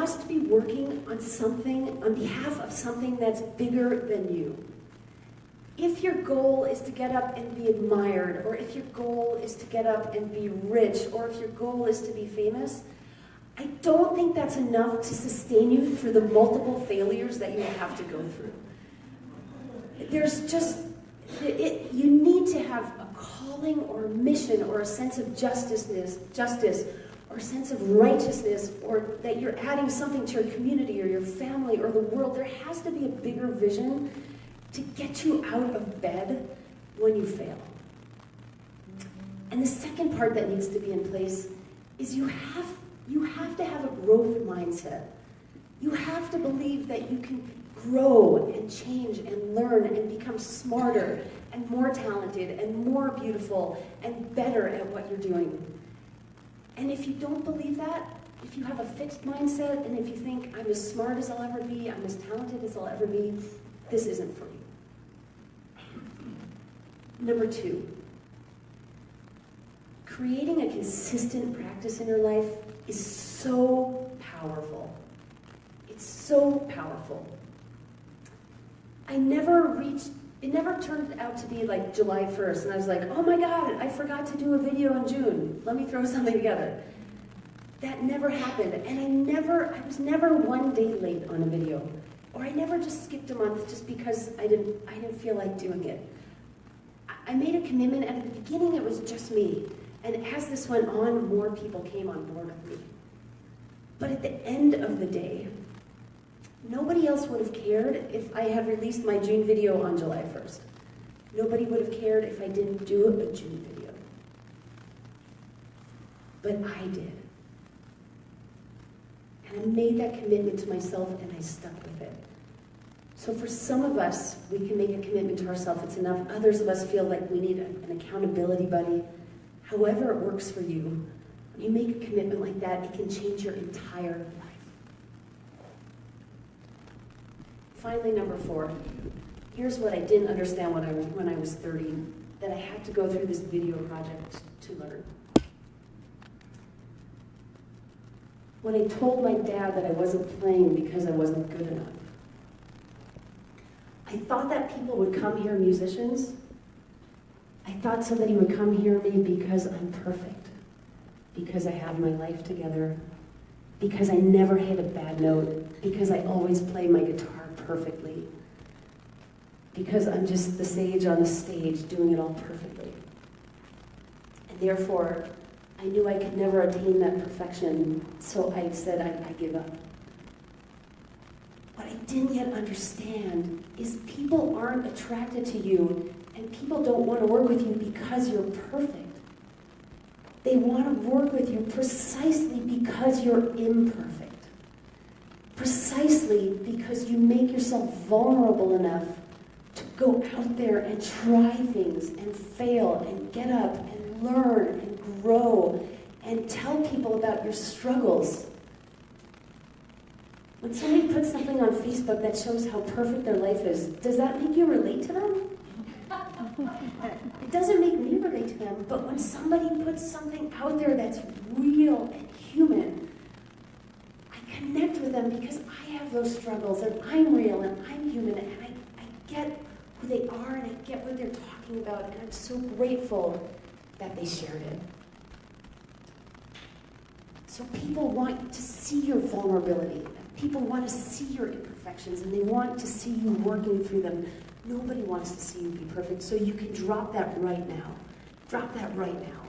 must be working on something, on behalf of something that's bigger than you. If your goal is to get up and be admired, or if your goal is to get up and be rich, or if your goal is to be famous, I don't think that's enough to sustain you through the multiple failures that you have to go through. There's just, you need to have a calling or a mission or a sense of justice, or a sense of righteousness, or that you're adding something to your community or your family or the world. There has to be a bigger vision to get you out of bed when you fail. And the second part that needs to be in place is you have to have a growth mindset. You have to believe that you can grow and change and learn and become smarter and more talented and more beautiful and better at what you're doing. And if you don't believe that, if you have a fixed mindset and if you think, I'm as smart as I'll ever be, I'm as talented as I'll ever be, this isn't for you. Number 2, creating a consistent practice in your life is so powerful. It's so powerful. It never turned out to be like July 1st, and I was like, oh my God, I forgot to do a video in June. Let me throw something together. That never happened, and I was never one day late on a video, or I never just skipped a month just because I didn't feel like doing it. I made a commitment, and at the beginning it was just me, and as this went on, more people came on board with me. But at the end of the day, nobody else would have cared if I had released my June video on July 1st. Nobody would have cared if I didn't do a June video. But I did. And I made that commitment to myself, and I stuck with it. So for some of us, we can make a commitment to ourselves, it's enough. Others of us feel like we need an accountability buddy. However it works for you, when you make a commitment like that, it can change your entire life. Finally, number 4, here's what I didn't understand when I was 30, that I had to go through this video project to learn. When I told my dad that I wasn't playing because I wasn't good enough, I thought that people would come hear musicians. I thought somebody would come hear me because I'm perfect, because I have my life together, because I never hit a bad note, because I always play my guitar perfectly, because I'm just the sage on the stage doing it all perfectly. And therefore, I knew I could never attain that perfection, so I said I give up. What I didn't yet understand is people aren't attracted to you, and people don't want to work with you because you're perfect. They want to work with you precisely because you're imperfect. Precisely because you make yourself vulnerable enough to go out there and try things and fail and get up and learn and grow and tell people about your struggles. When somebody puts something on Facebook that shows how perfect their life is, does that make you relate to them? It doesn't make me relate to them, but when somebody puts something out there that's real and human, I connect with them because I have those struggles, and I'm real, and I'm human, and I get who they are, and I get what they're talking about, and I'm so grateful that they shared it. So people want to see your vulnerability. People want to see your imperfections, and they want to see you working through them. Nobody wants to see you be perfect, so you can drop that right now. Drop that right now.